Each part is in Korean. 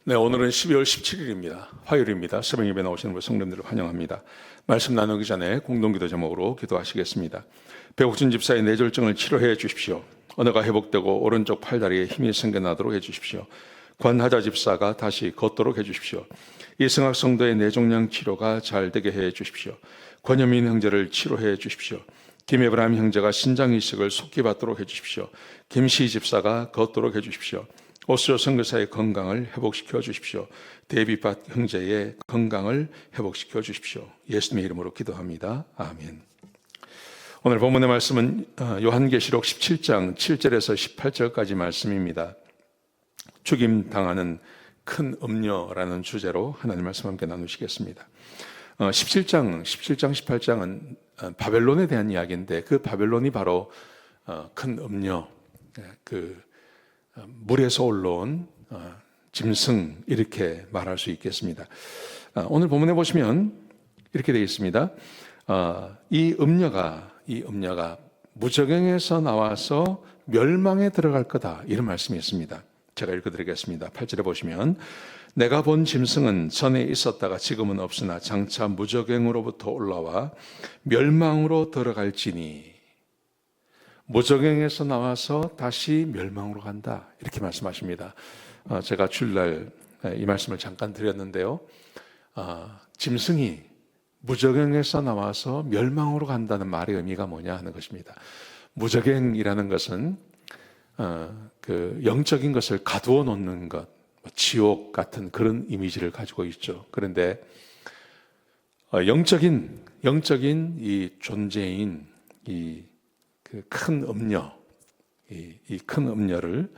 네, 오늘은 12월 17일입니다. 화요일입니다. 새벽 예배 나오시는 우리 성도님들을 환영합니다. 말씀 나누기 전에 공동기도 제목으로 기도하시겠습니다. 배옥준 집사의 뇌졸중을 치료해 주십시오. 언어가 회복되고 오른쪽 팔다리에 힘이 생겨나도록 해주십시오. 권하자 집사가 다시 걷도록 해주십시오. 이승학 성도의 뇌종양 치료가 잘 되게 해 주십시오. 권여민 형제를 치료해 주십시오. 김에브라임 형제가 신장 이식을 속히 받도록 해주십시오. 김시 집사가 걷도록 해주십시오. 오스조 선교사의 건강을 회복시켜 주십시오. 데이비팟 형제의 건강을 회복시켜 주십시오. 예수님의 이름으로 기도합니다. 아멘. 오늘 본문의 말씀은 요한계시록 17장 7절에서 18절까지 말씀입니다. 죽임 당하는 큰 음녀라는 주제로 하나님 말씀 함께 나누시겠습니다. 17장, 18장은 바벨론에 대한 이야기인데 그 바벨론이 바로 큰 음녀, 물에서 올라온 짐승 이렇게 말할 수 있겠습니다. 오늘 본문에 보시면 이렇게 되어 있습니다. 이 음녀가 무저갱에서 나와서 멸망에 들어갈 거다 이런 말씀이 있습니다. 제가 읽어드리겠습니다. 8절에 보시면 내가 본 짐승은 전에 있었다가 지금은 없으나 장차 무저갱으로부터 올라와 멸망으로 들어갈지니 무저갱에서 나와서 다시 멸망으로 간다 이렇게 말씀하십니다. 제가 주일날 이 말씀을 잠깐 드렸는데요. 짐승이 무저갱에서 나와서 멸망으로 간다는 말의 의미가 뭐냐 하는 것입니다. 무저갱이라는 것은 영적인 것을 가두어 놓는 것, 지옥 같은 그런 이미지를 가지고 있죠. 그런데 영적인 이 존재인 이 큰 음녀, 이 큰 음녀를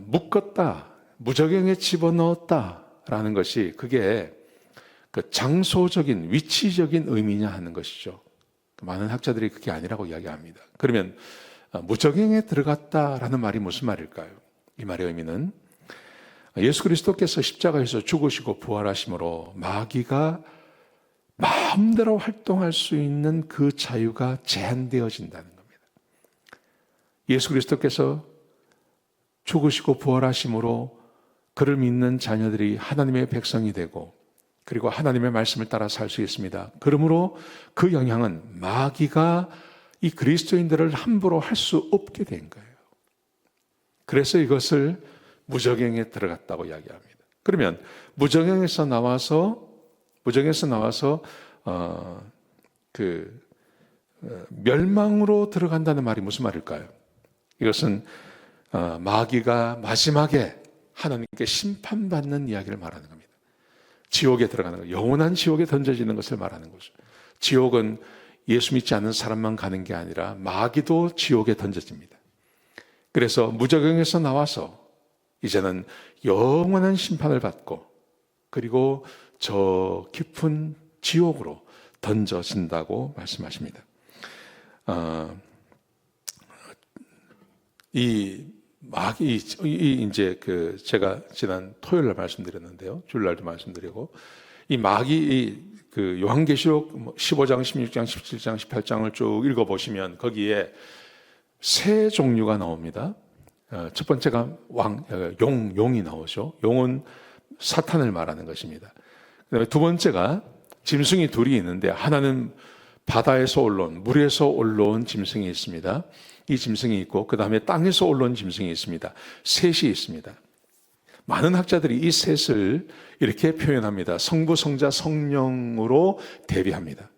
묶었다, 무저갱에 집어넣었다라는 것이 그게 그 장소적인 위치적인 의미냐 하는 것이죠. 많은 학자들이 그게 아니라고 이야기합니다. 그러면 무저갱에 들어갔다라는 말이 무슨 말일까요? 이 말의 의미는 예수 그리스도께서 십자가에서 죽으시고 부활하심으로 마귀가 마음대로 활동할 수 있는 그 자유가 제한되어진다는 겁니다. 예수 그리스도께서 죽으시고 부활하심으로 그를 믿는 자녀들이 하나님의 백성이 되고 그리고 하나님의 말씀을 따라 살 수 있습니다. 그러므로 그 영향은 마귀가 이 그리스도인들을 함부로 할 수 없게 된 거예요. 그래서 이것을 무저갱에 들어갔다고 이야기합니다. 그러면 무저갱에서 나와서 멸망으로 들어간다는 말이 무슨 말일까요? 이것은 마귀가 마지막에 하나님께 심판받는 이야기를 말하는 겁니다. 지옥에 들어가는 것, 영원한 지옥에 던져지는 것을 말하는 거죠. 지옥은 예수 믿지 않는 사람만 가는 게 아니라 마귀도 지옥에 던져집니다. 그래서 무저갱에서 나와서 이제는 영원한 심판을 받고 그리고 저 깊은 지옥으로 던져진다고 말씀하십니다. 이 마귀, 이제 제가 지난 토요일 날 말씀드렸는데요. 주일날도 말씀드리고, 이 마귀, 요한계시록 15장, 16장, 17장, 18장을 쭉 읽어보시면 거기에 세 종류가 나옵니다. 첫 번째가 용이 나오죠. 용은 사탄을 말하는 것입니다. 그다음에 두 번째가 짐승이 둘이 있는데 하나는 바다에서 올라온, 물에서 올라온 짐승이 있습니다. 이 짐승이 있고 그 다음에 땅에서 올라온 짐승이 있습니다. 셋이 있습니다. 많은 학자들이 이 셋을 이렇게 표현합니다. 성부, 성자, 성령으로 대비합니다.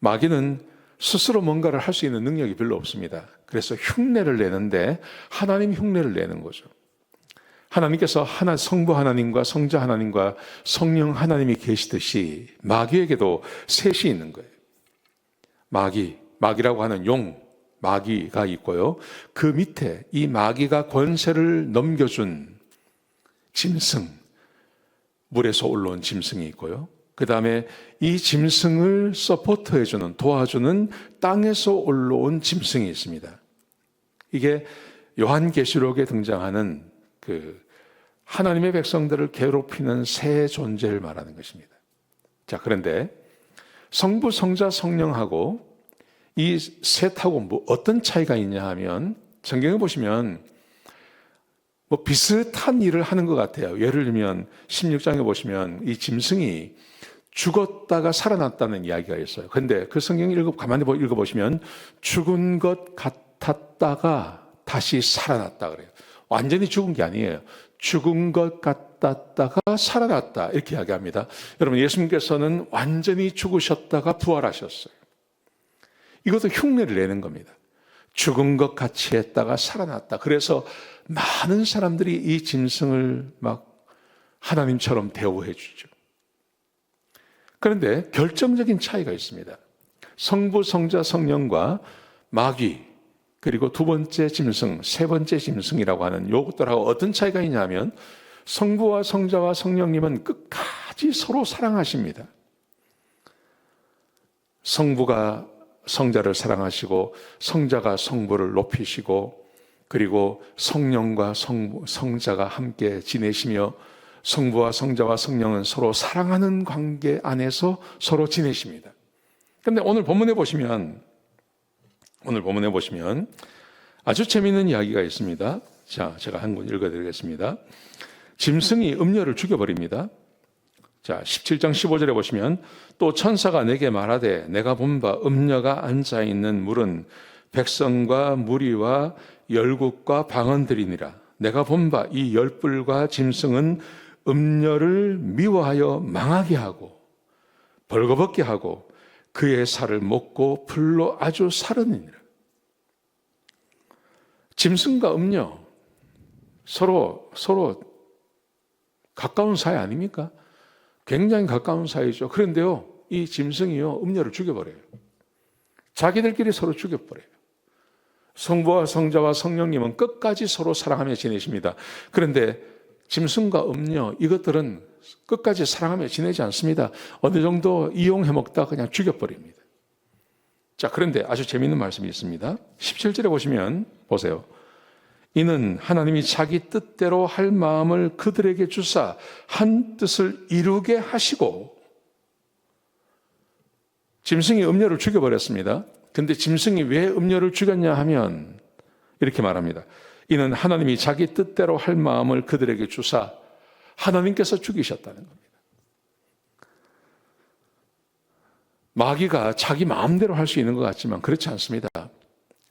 마귀는 스스로 뭔가를 할 수 있는 능력이 별로 없습니다. 그래서 흉내를 내는데 하나님 흉내를 내는 거죠. 하나님께서 성부 하나님과 성자 하나님과 성령 하나님이 계시듯이 마귀에게도 셋이 있는 거예요. 마귀라고 하는 마귀가 있고요. 그 밑에 이 마귀가 권세를 넘겨준 짐승, 물에서 올라온 짐승이 있고요. 그 다음에 이 짐승을 서포트해주는, 도와주는 땅에서 올라온 짐승이 있습니다. 이게 요한계시록에 등장하는 하나님의 백성들을 괴롭히는 새 존재를 말하는 것입니다. 자, 그런데 성부, 성자, 성령하고 이 셋하고 어떤 차이가 있냐 하면 성경에 보시면 뭐 비슷한 일을 하는 것 같아요. 예를 들면 16장에 보시면 이 짐승이 죽었다가 살아났다는 이야기가 있어요. 그런데 그 성경 가만히 읽어보시면 죽은 것 같았다가 다시 살아났다 그래요. 완전히 죽은 게 아니에요. 죽은 것 같았다가 살아났다 이렇게 이야기합니다. 여러분, 예수님께서는 완전히 죽으셨다가 부활하셨어요. 이것도 흉내를 내는 겁니다. 죽은 것 같이 했다가 살아났다. 그래서 많은 사람들이 이 짐승을 막 하나님처럼 대우해 주죠. 그런데 결정적인 차이가 있습니다. 성부, 성자, 성령과 마귀, 그리고 두 번째 짐승, 세 번째 짐승이라고 하는 요것들하고 어떤 차이가 있냐면 성부와 성자와 성령님은 끝까지 서로 사랑하십니다. 성부가 성자를 사랑하시고 성자가 성부를 높이시고 그리고 성령과 성자가 함께 지내시며 성부와 성자와 성령은 서로 사랑하는 관계 안에서 서로 지내십니다. 그런데 오늘 본문에 보시면 아주 재미있는 이야기가 있습니다. 자, 제가 한 권 읽어드리겠습니다. 짐승이 음녀를 죽여버립니다. 자, 17장 15절에 보시면 또 천사가 내게 말하되 내가 본 바 음녀가 앉아있는 물은 백성과 무리와 열국과 방언들이니라. 내가 본 바 이 열불과 짐승은 음녀를 미워하여 망하게 하고 벌거벗게 하고 그의 살을 먹고 불로 아주 살으니라. 짐승과 음녀 서로 가까운 사이 아닙니까? 굉장히 가까운 사이죠. 그런데요, 이 짐승이요 음녀를 죽여버려요. 자기들끼리 서로 죽여버려요. 성부와 성자와 성령님은 끝까지 서로 사랑하며 지내십니다. 그런데 짐승과 음녀 이것들은 끝까지 사랑하며 지내지 않습니다. 어느 정도 이용해 먹다 그냥 죽여버립니다. 자, 그런데 아주 재미있는 말씀이 있습니다. 17절에 보시면 보세요. 이는 하나님이 자기 뜻대로 할 마음을 그들에게 주사 한 뜻을 이루게 하시고, 짐승이 음녀를 죽여버렸습니다. 근데 짐승이 왜 음녀를 죽였냐 하면 이렇게 말합니다. 이는 하나님이 자기 뜻대로 할 마음을 그들에게 주사 하나님께서 죽이셨다는 겁니다. 마귀가 자기 마음대로 할 수 있는 것 같지만 그렇지 않습니다.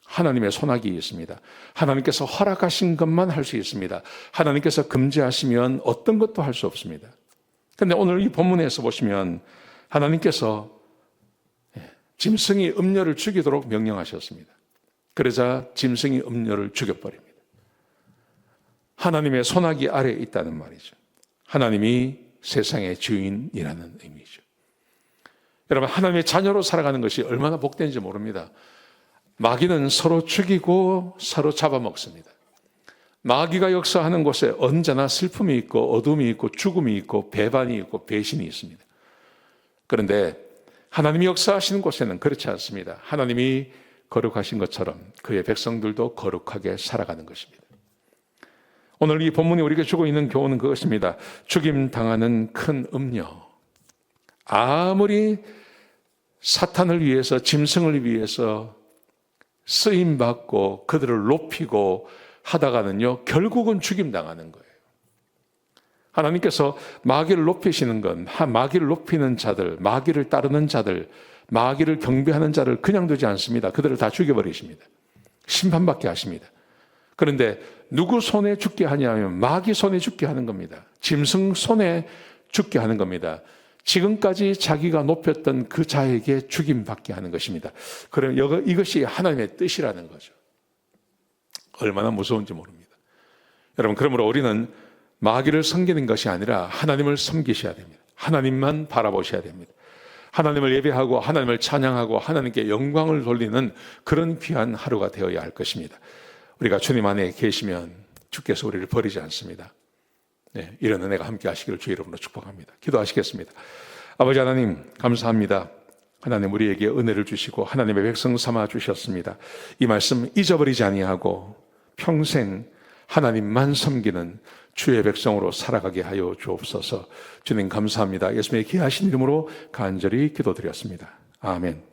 하나님의 손아귀 있습니다. 하나님께서 허락하신 것만 할 수 있습니다. 하나님께서 금지하시면 어떤 것도 할 수 없습니다. 그런데 오늘 이 본문에서 보시면 하나님께서 짐승이 음녀를 죽이도록 명령하셨습니다. 그러자 짐승이 음녀를 죽여버립니다. 하나님의 손아귀 아래에 있다는 말이죠. 하나님이 세상의 주인이라는 의미죠. 여러분, 하나님의 자녀로 살아가는 것이 얼마나 복된지 모릅니다. 마귀는 서로 죽이고 서로 잡아먹습니다. 마귀가 역사하는 곳에 언제나 슬픔이 있고 어둠이 있고 죽음이 있고 배반이 있고 배신이 있습니다. 그런데 하나님이 역사하시는 곳에는 그렇지 않습니다. 하나님이 거룩하신 것처럼 그의 백성들도 거룩하게 살아가는 것입니다. 오늘 이 본문이 우리에게 주고 있는 교훈은 그것입니다. 죽임당하는 큰 음녀, 아무리 사탄을 위해서, 짐승을 위해서 쓰임받고 그들을 높이고 하다가는요, 결국은 죽임당하는 거예요. 하나님께서 마귀를 높이시는 건, 마귀를 높이는 자들, 마귀를 따르는 자들, 마귀를 경배하는 자를 그냥 두지 않습니다. 그들을 다 죽여버리십니다. 심판받게 하십니다. 그런데 누구 손에 죽게 하냐면 마귀 손에 죽게 하는 겁니다. 짐승 손에 죽게 하는 겁니다. 지금까지 자기가 높였던 그 자에게 죽임받게 하는 것입니다. 그럼 이것이 하나님의 뜻이라는 거죠. 얼마나 무서운지 모릅니다. 여러분, 그러므로 우리는 마귀를 섬기는 것이 아니라 하나님을 섬기셔야 됩니다. 하나님만 바라보셔야 됩니다. 하나님을 예배하고 하나님을 찬양하고 하나님께 영광을 돌리는 그런 귀한 하루가 되어야 할 것입니다. 우리가 주님 안에 계시면 주께서 우리를 버리지 않습니다. 네, 이런 은혜가 함께 하시기를 주의 이름으로 축복합니다. 기도하시겠습니다. 아버지 하나님, 감사합니다. 하나님, 우리에게 은혜를 주시고 하나님의 백성 삼아 주셨습니다. 이 말씀 잊어버리지 아니하고 평생 하나님만 섬기는 주의 백성으로 살아가게 하여 주옵소서. 주님 감사합니다. 예수님의 귀하신 이름으로 간절히 기도드렸습니다. 아멘.